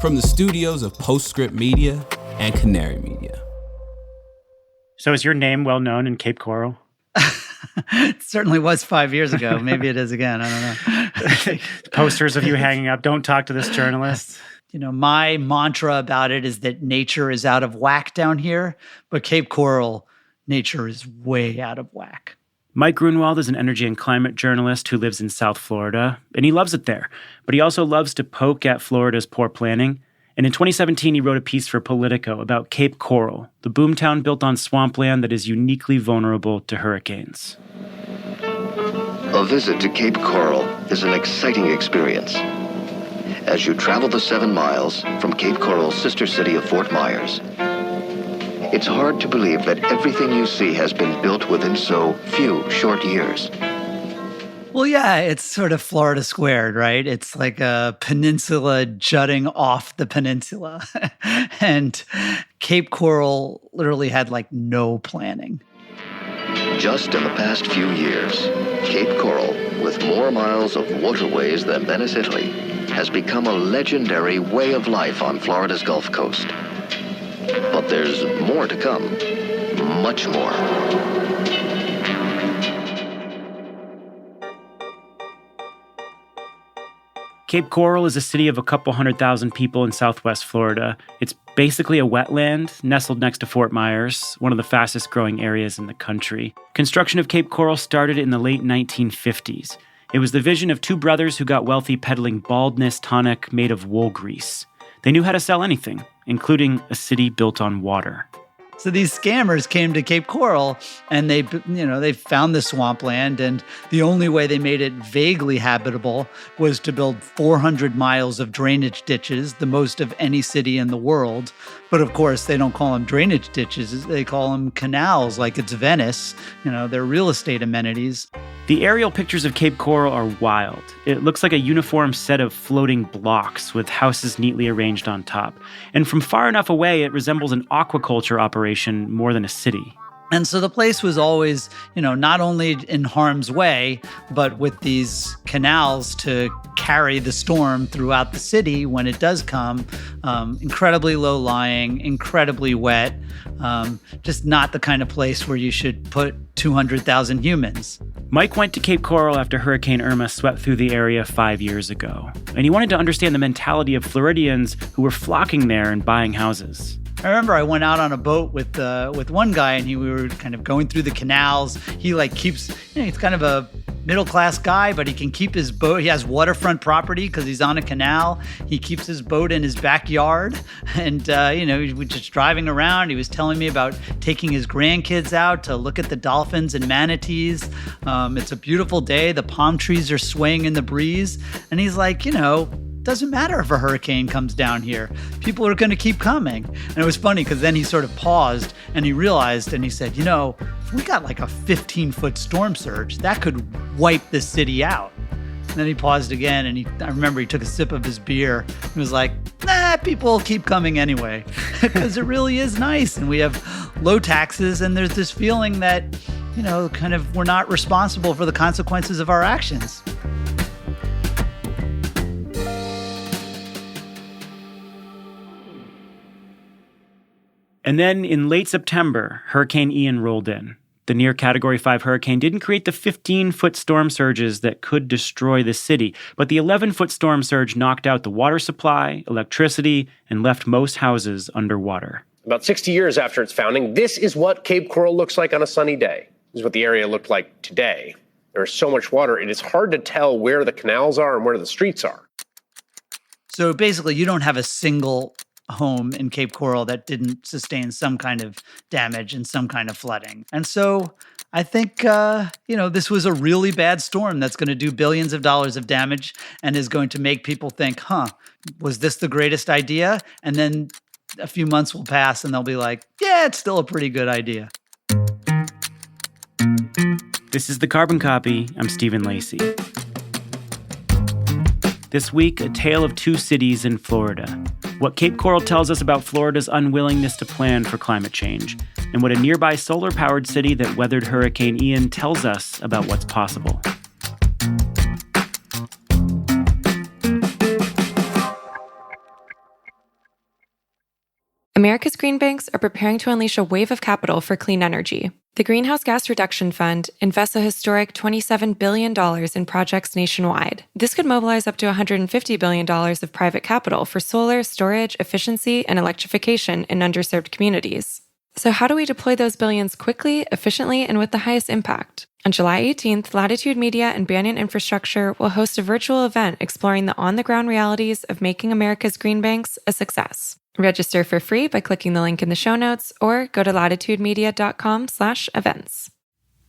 from the studios of Postscript Media and Canary Media. So is your name well known in Cape Coral? It certainly was 5 years ago. Maybe it is again. I don't know. Posters of you hanging up. Don't talk to this journalist. You know, my mantra about it is that nature is out of whack down here, but Cape Coral, nature is way out of whack. Mike Grunwald is an energy and climate journalist who lives in South Florida, and he loves it there. But he also loves to poke at Florida's poor planning. And in 2017, he wrote a piece for Politico about Cape Coral, the boomtown built on swampland that is uniquely vulnerable to hurricanes. A visit to Cape Coral is an exciting experience. As you travel the 7 miles from Cape Coral's sister city of Fort Myers, it's hard to believe that everything you see has been built within so few short years. Well, yeah, it's sort of Florida squared, right? It's like a peninsula jutting off the peninsula. And Cape Coral literally had like no planning. Just in the past few years, Cape Coral, with more miles of waterways than Venice, Italy, has become a legendary way of life on Florida's Gulf Coast. But there's more to come, much more. Cape Coral is a city of a couple 100,000 people in southwest Florida. It's basically a wetland nestled next to Fort Myers, one of the fastest growing areas in the country. Construction of Cape Coral started in the late 1950s. It was the vision of 2 brothers who got wealthy peddling baldness tonic made of wool grease. They knew how to sell anything, including a city built on water. So these scammers came to Cape Coral and they found the swampland, and the only way they made it vaguely habitable was to build 400 miles of drainage ditches, the most of any city in the world. But of course, they don't call them drainage ditches. They call them canals, like it's Venice. They're real estate amenities. The aerial pictures of Cape Coral are wild. It looks like a uniform set of floating blocks with houses neatly arranged on top. And from far enough away, it resembles an aquaculture operation more than a city. And so the place was always, not only in harm's way, but with these canals to carry the storm throughout the city when it does come. Incredibly low-lying, incredibly wet, just not the kind of place where you should put 200,000 humans. Mike went to Cape Coral after Hurricane Irma swept through the area 5 years ago, and he wanted to understand the mentality of Floridians who were flocking there and buying houses. I remember I went out on a boat with one guy, and we were kind of going through the canals. He keeps, he's kind of a middle-class guy, but he can keep his boat. He has waterfront property because he's on a canal. He keeps his boat in his backyard. And, he was just driving around. He was telling me about taking his grandkids out to look at the dolphins and manatees. It's a beautiful day. The palm trees are swaying in the breeze. And he's like, doesn't matter if a hurricane comes down here. People are going to keep coming. And it was funny because then he sort of paused and he realized and he said, if we got like a 15-foot storm surge, that could wipe the city out. And then he paused again and I remember he took a sip of his beer. He was like, people will keep coming anyway because it really is nice. And we have low taxes and there's this feeling that, we're not responsible for the consequences of our actions. And then in late September, Hurricane Ian rolled in. The near Category 5 hurricane didn't create the 15-foot storm surges that could destroy the city, but the 11-foot storm surge knocked out the water supply, electricity, and left most houses underwater. About 60 years after its founding, this is what Cape Coral looks like on a sunny day. This is what the area looked like today. There is so much water, it is hard to tell where the canals are and where the streets are. So basically, you don't have a single home in Cape Coral that didn't sustain some kind of damage and some kind of flooding. And so I think, this was a really bad storm that's going to do billions of dollars of damage and is going to make people think, was this the greatest idea? And then a few months will pass and they'll be like, yeah, it's still a pretty good idea. This is The Carbon Copy. I'm Stephen Lacey. This week, a tale of 2 cities in Florida. What Cape Coral tells us about Florida's unwillingness to plan for climate change, and what a nearby solar-powered city that weathered Hurricane Ian tells us about what's possible. America's green banks are preparing to unleash a wave of capital for clean energy. The Greenhouse Gas Reduction Fund invests a historic $27 billion in projects nationwide. This could mobilize up to $150 billion of private capital for solar, storage, efficiency, and electrification in underserved communities. So how do we deploy those billions quickly, efficiently, and with the highest impact? On July 18th, Latitude Media and Banyan Infrastructure will host a virtual event exploring the on-the-ground realities of making America's green banks a success. Register for free by clicking the link in the show notes or go to latitudemedia.com/events.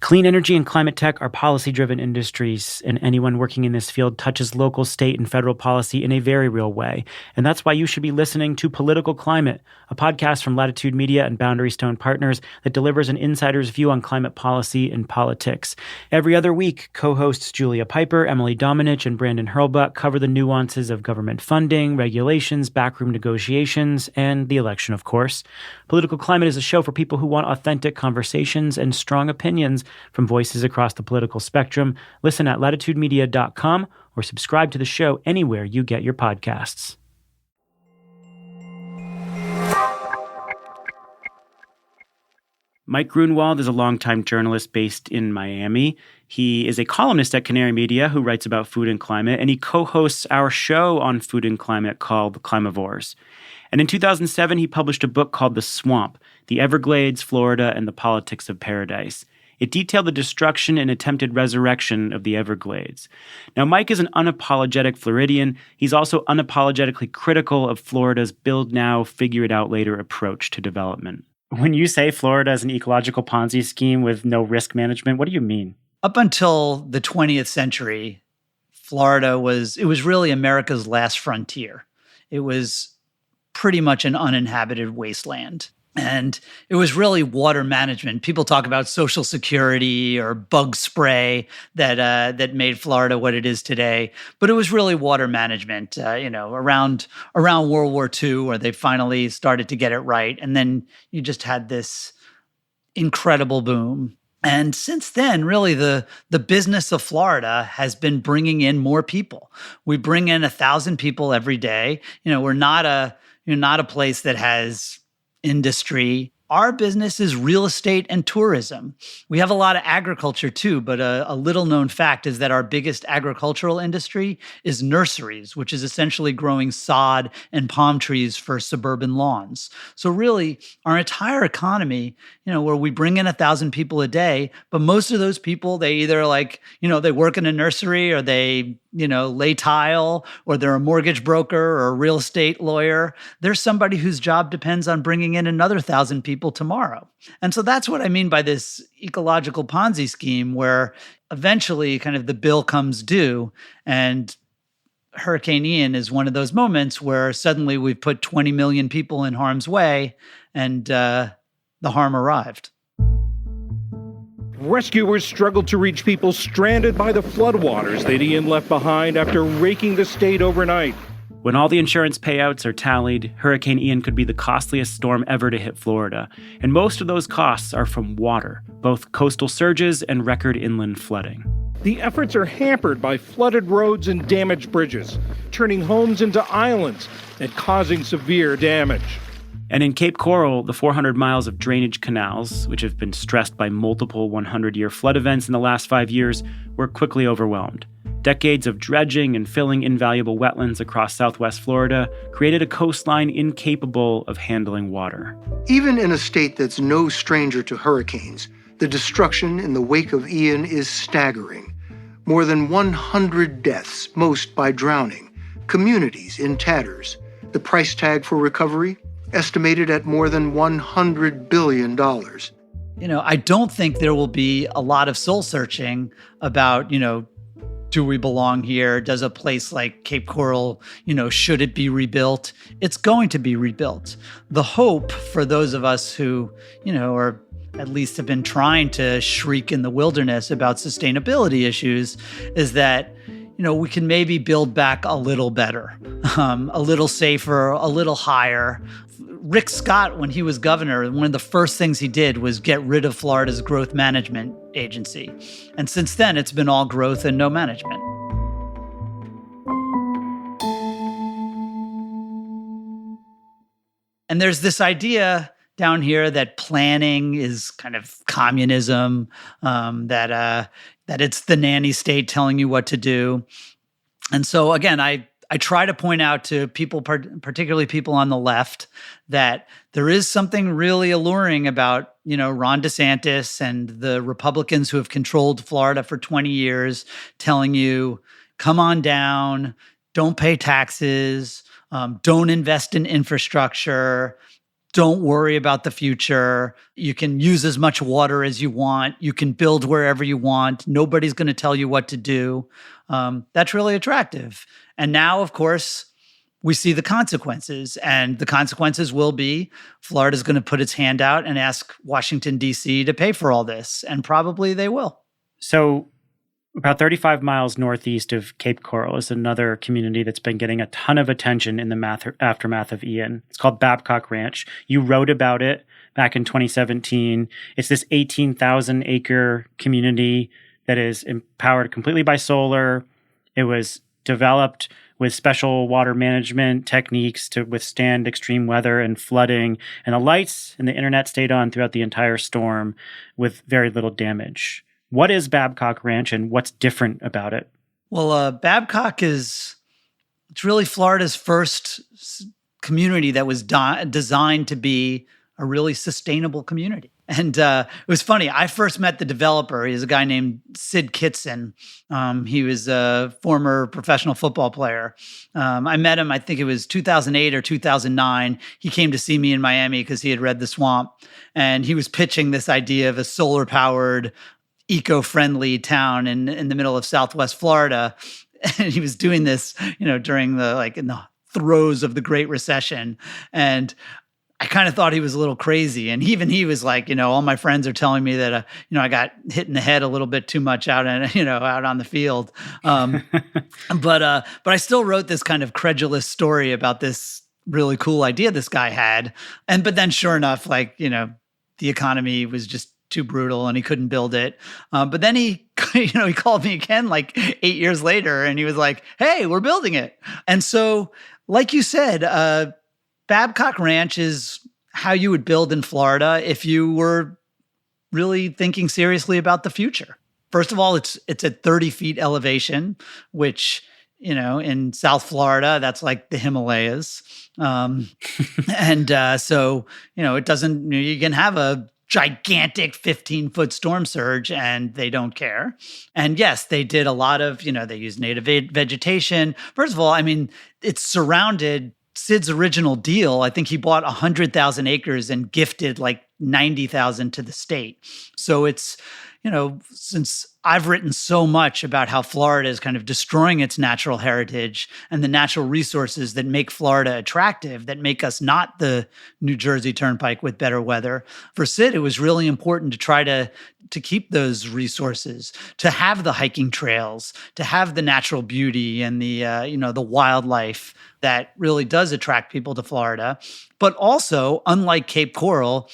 Clean energy and climate tech are policy-driven industries, and anyone working in this field touches local, state, and federal policy in a very real way. And that's why you should be listening to Political Climate, a podcast from Latitude Media and Boundary Stone Partners that delivers an insider's view on climate policy and politics. Every other week, co-hosts Julia Piper, Emily Domenech, and Brandon Hurlbut cover the nuances of government funding, regulations, backroom negotiations, and the election, of course. Political Climate is a show for people who want authentic conversations and strong opinions from voices across the political spectrum. Listen at latitudemedia.com or subscribe to the show anywhere you get your podcasts. Mike Grunwald is a longtime journalist based in Miami. He is a columnist at Canary Media who writes about food and climate, and he co-hosts our show on food and climate called The Climivores. And in 2007, he published a book called The Swamp, The Everglades, Florida, and the Politics of Paradise. It detailed the destruction and attempted resurrection of the Everglades. Now, Mike is an unapologetic Floridian. He's also unapologetically critical of Florida's build now, figure it out later approach to development. When you say Florida is an ecological Ponzi scheme with no risk management, what do you mean? Up until the 20th century, Florida was really America's last frontier. It was pretty much an uninhabited wasteland. And it was really water management. People talk about Social Security or bug spray that made Florida what it is today, but it was really water management. Around World War II, where they finally started to get it right, and then you just had this incredible boom. And since then, really, the business of Florida has been bringing in more people. We bring in 1,000 people every day. We're not a place that has industry. Our business is real estate and tourism. We have a lot of agriculture too, but a little known fact is that our biggest agricultural industry is nurseries, which is essentially growing sod and palm trees for suburban lawns. So really, our entire economy, where we bring in 1,000 people a day, but most of those people, they either they work in a nursery or they lay tile, or they're a mortgage broker or a real estate lawyer. There's somebody whose job depends on bringing in another 1,000 people tomorrow. And so that's what I mean by this ecological Ponzi scheme, where eventually kind of the bill comes due, and Hurricane Ian is one of those moments where suddenly we've put 20 million people in harm's way, and the harm arrived. Rescuers struggled to reach people stranded by the floodwaters that Ian left behind after raking the state overnight. When all the insurance payouts are tallied, Hurricane Ian could be the costliest storm ever to hit Florida. And most of those costs are from water, both coastal surges and record inland flooding. The efforts are hampered by flooded roads and damaged bridges, turning homes into islands and causing severe damage. And in Cape Coral, the 400 miles of drainage canals, which have been stressed by multiple 100-year flood events in the last 5 years, were quickly overwhelmed. Decades of dredging and filling invaluable wetlands across southwest Florida created a coastline incapable of handling water. Even in a state that's no stranger to hurricanes, the destruction in the wake of Ian is staggering. More than 100 deaths, most by drowning, communities in tatters. The price tag for recovery? Estimated at more than $100 billion. I don't think there will be a lot of soul searching about, do we belong here? Does a place like Cape Coral, should it be rebuilt? It's going to be rebuilt. The hope for those of us who, or at least have been trying to shriek in the wilderness about sustainability issues is that, we can maybe build back a little better, a little safer, a little higher. Rick Scott, when he was governor, one of the first things he did was get rid of Florida's growth management agency. And since then, it's been all growth and no management. And there's this idea down here that planning is kind of communism, that it's the nanny state telling you what to do. And so again, I try to point out to people, particularly people on the left, that there is something really alluring about, Ron DeSantis and the Republicans who have controlled Florida for 20 years telling you, come on down, don't pay taxes, don't invest in infrastructure, don't worry about the future. You can use as much water as you want. You can build wherever you want. Nobody's going to tell you what to do. That's really attractive. And now, of course, we see the consequences. And the consequences will be Florida's going to put its hand out and ask Washington, D.C. to pay for all this. And probably they will. So about 35 miles northeast of Cape Coral is another community that's been getting a ton of attention in the aftermath of Ian. It's called Babcock Ranch. You wrote about it back in 2017. It's this 18,000-acre community that is empowered completely by solar. It was developed with special water management techniques to withstand extreme weather and flooding. And the lights and the internet stayed on throughout the entire storm with very little damage. What is Babcock Ranch and what's different about it? Well, Babcock it's really Florida's first community that was designed to be a really sustainable community. And it was funny. I first met the developer. He's a guy named Sid Kitson. He was a former professional football player. I met him, I think it was 2008 or 2009. He came to see me in Miami because he had read The Swamp. And he was pitching this idea of a solar-powered, eco-friendly town in the middle of Southwest Florida. And he was doing this, during in the throes of the Great Recession. And I kind of thought he was a little crazy. And even he was like, all my friends are telling me that, I got hit in the head a little bit too much out on the field. But I still wrote this kind of credulous story about this really cool idea this guy had. But then sure enough, the economy was just too brutal and he couldn't build it. But then he called me again 8 years later and he was like, hey, we're building it. And so, like you said, Babcock Ranch is how you would build in Florida if you were really thinking seriously about the future. First of all, it's at 30 feet elevation, which, in South Florida, that's like the Himalayas. So, it doesn't, you can have a gigantic 15-foot storm surge and they don't care. And yes, they did a lot of, they used native vegetation. First of all, it's surrounded. Sid's original deal, I think he bought 100,000 acres and gifted 90,000 to the state. So it's, since I've written so much about how Florida is kind of destroying its natural heritage and the natural resources that make Florida attractive, that make us not the New Jersey Turnpike with better weather. For Sid, it was really important to try to keep those resources, to have the hiking trails, to have the natural beauty and the the wildlife that really does attract people to Florida. But also, unlike Cape Coral,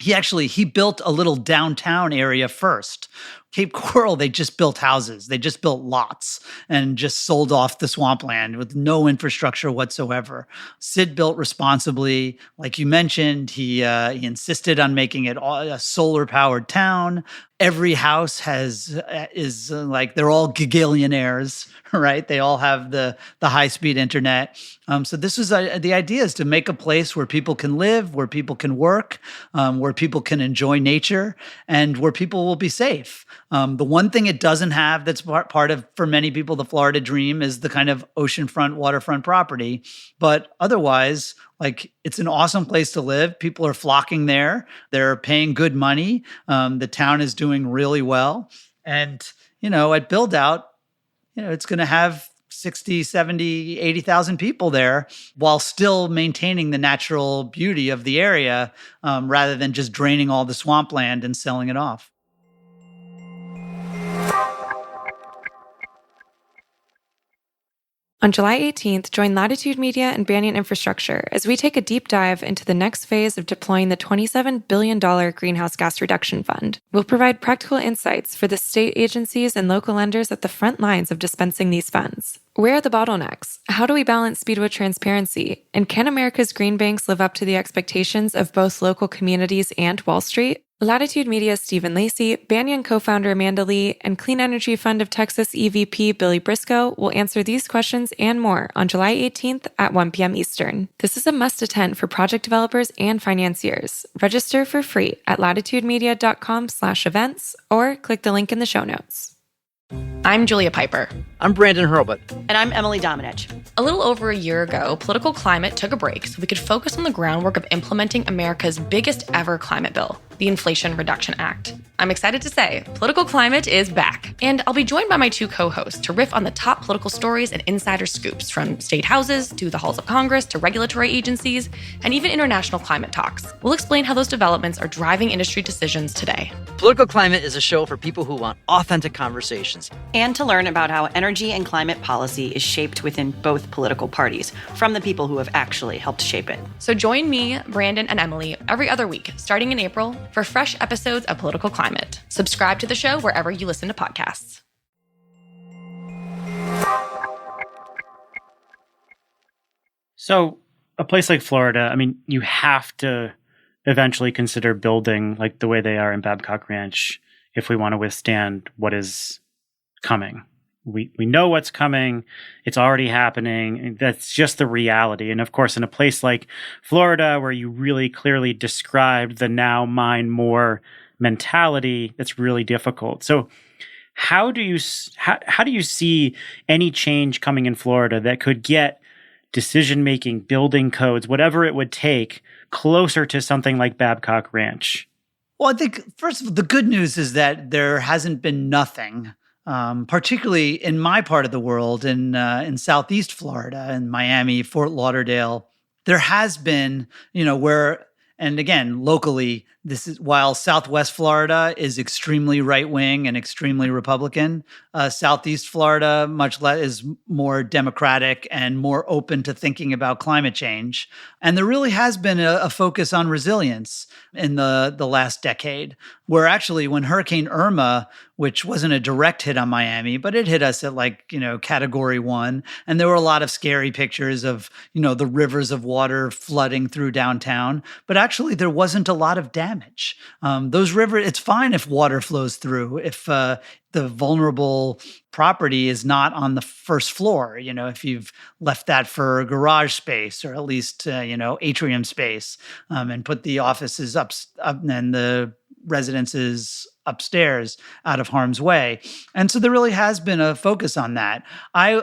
he built a little downtown area first. Cape Coral, they just built houses. They just built lots and just sold off the swampland with no infrastructure whatsoever. Sid built responsibly. Like you mentioned, he insisted on making it a solar-powered town. Every house is they're all gigillionaires, right? They all have the high-speed internet. So this was the idea, is to make a place where people can live, where people can work, where people can enjoy nature, and where people will be safe. The one thing it doesn't have that's part of, for many people, the Florida dream is the kind of oceanfront, waterfront property. But otherwise, it's an awesome place to live. People are flocking there. They're paying good money. The town is doing really well. And, at build out, it's going to have 60, 70, 80,000 people there while still maintaining the natural beauty of the area, rather than just draining all the swampland and selling it off. On July 18th, join Latitude Media and Banyan Infrastructure as we take a deep dive into the next phase of deploying the $27 billion Greenhouse Gas Reduction Fund. We'll provide practical insights for the state agencies and local lenders at the front lines of dispensing these funds. Where are the bottlenecks? How do we balance speed with transparency? And can America's green banks live up to the expectations of both local communities and Wall Street? Latitude Media's Stephen Lacey, Banyan co-founder Amanda Lee, and Clean Energy Fund of Texas EVP Billy Briscoe will answer these questions and more on July 18th at 1 p.m. Eastern. This is a must-attend for project developers and financiers. Register for free at latitudemedia.com/events or click the link in the show notes. I'm Julia Piper. I'm Brandon Hurlbut. And I'm Emily Dominich. A little over a year ago, political climate took a break so we could focus on the groundwork of implementing America's biggest ever climate bill, the Inflation Reduction Act. I'm excited to say, political climate is back. And I'll be joined by my two co-hosts to riff on the top political stories and insider scoops, from state houses to the halls of Congress to regulatory agencies and even international climate talks. We'll explain how those developments are driving industry decisions today. Political Climate is a show for people who want authentic conversations. And to learn about how energy and climate policy is shaped within both political parties, from the people who have actually helped shape it. So join me, Brandon, and Emily every other week, starting in April, for fresh episodes of Political Climate. Subscribe to the show wherever you listen to podcasts. So a place like Florida, I mean, you have to eventually consider building like the way they are in Babcock Ranch if we want to withstand what is coming. We know what's coming. It's already happening. That's just the reality. And of course, in a place like Florida, where you really clearly described the now, mine, more mentality, that's really difficult. So how do you see any change coming in Florida that could get decision-making, building codes, whatever it would take, closer to something like Babcock Ranch? Well, I think, first of all, the good news is that there hasn't been nothing, particularly in my part of the world, in Southeast Florida, in Miami, Fort Lauderdale. There has been, and again, locally, this is, while Southwest Florida is extremely right-wing and extremely Republican, Southeast Florida much less is more Democratic and more open to thinking about climate change. And there really has been a focus on resilience in the last decade, where actually when Hurricane Irma, which wasn't a direct hit on Miami, but it hit us at category 1. And there were a lot of scary pictures of, the rivers of water flooding through downtown. But actually there wasn't a lot of damage. Those rivers, it's fine if water flows through, if the vulnerable property is not on the first floor, if you've left that for garage space or at least, atrium space, and put the offices up and the residences upstairs out of harm's way. And so there really has been a focus on that.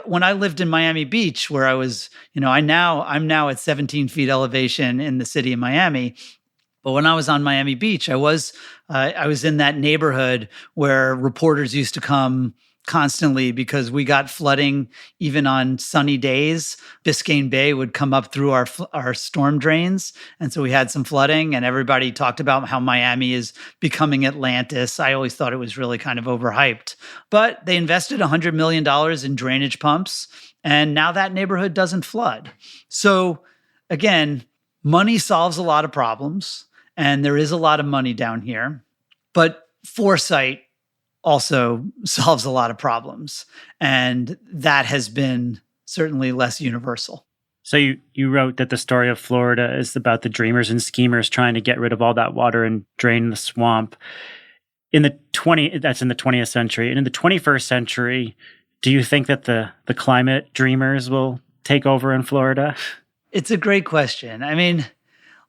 When I lived in Miami Beach, where I was, I'm now at 17 feet elevation in the city of Miami. But when I was on Miami Beach, I was in that neighborhood where reporters used to come constantly because we got flooding even on sunny days. Biscayne Bay would come up through our storm drains. And so we had some flooding, and everybody talked about how Miami is becoming Atlantis. I always thought it was really kind of overhyped. But they invested $100 million in drainage pumps, and now that neighborhood doesn't flood. So again, money solves a lot of problems, and there is a lot of money down here. But foresight also solves a lot of problems. And that has been certainly less universal. So you wrote that the story of Florida is about the dreamers and schemers trying to get rid of all that water and drain the swamp. That's in the 20th century. And in the 21st century, do you think that the climate dreamers will take over in Florida? It's a great question. I mean,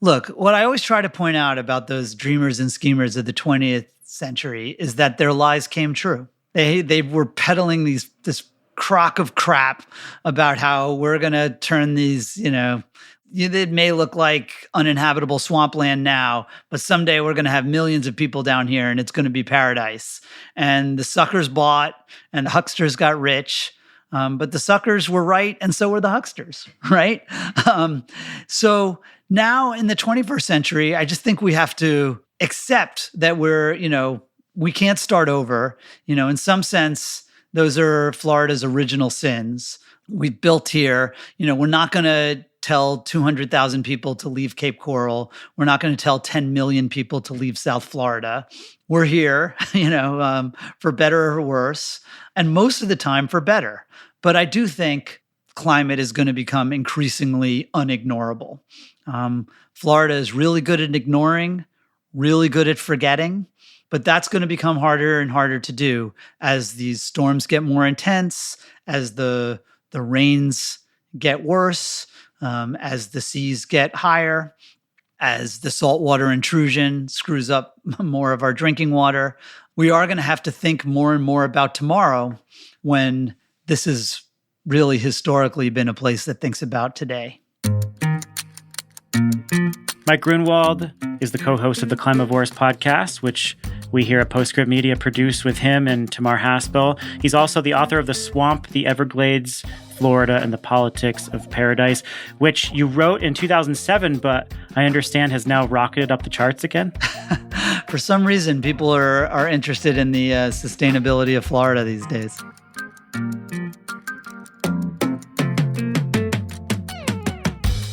look, what I always try to point out about those dreamers and schemers of the 20th century is that their lies came true. They were peddling this crock of crap about how we're going to turn these, it may look like uninhabitable swampland now, but someday we're going to have millions of people down here and it's going to be paradise. And the suckers bought and the hucksters got rich. But the suckers were right, and so were the hucksters, right? So now in the 21st century, I just think we have to accept that we can't start over. In some sense, those are Florida's original sins. we've built here. We're not going to tell 200,000 people to leave Cape Coral. We're not going to tell 10 million people to leave South Florida. We're here, for better or worse, and most of the time for better. But I do think climate is going to become increasingly unignorable. Florida is really good at ignoring, really good at forgetting, but that's going to become harder and harder to do as these storms get more intense, as the rains get worse, as the seas get higher, as the saltwater intrusion screws up more of our drinking water. We are going to have to think more and more about tomorrow when this has really historically been a place that thinks about today. Mike Grunwald is the co-host of the Climavores podcast, which we here at Postscript Media produce with him and Tamar Haspel. He's also the author of The Swamp, the Everglades, Florida, and the Politics of Paradise, which you wrote in 2007, but I understand has now rocketed up the charts again. For some reason, people are interested in the sustainability of Florida these days.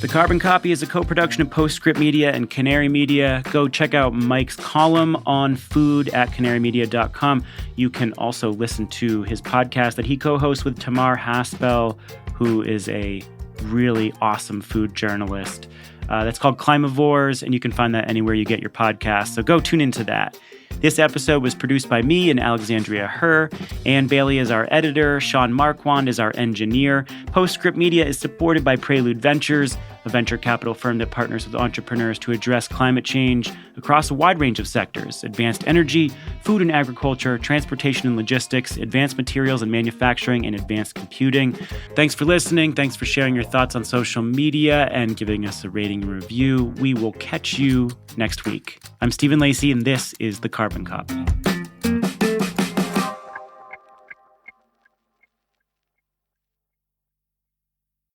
The Carbon Copy is a co-production of Postscript Media and Canary Media. Go check out Mike's column on food at canarymedia.com. You can also listen to his podcast that he co-hosts with Tamar Haspel, who is a really awesome food journalist. That's called Climavores, and you can find that anywhere you get your podcasts. So go tune into that. This episode was produced by me and Alexandria Herr. Ann Bailey is our editor. Sean Marquand is our engineer. Postscript Media is supported by Prelude Ventures, a venture capital firm that partners with entrepreneurs to address climate change across a wide range of sectors: advanced energy, food and agriculture, transportation and logistics, advanced materials and manufacturing, and advanced computing. Thanks for listening. Thanks for sharing your thoughts on social media and giving us a rating and review. We will catch you next week. I'm Stephen Lacey, and this is The Carbon Copy.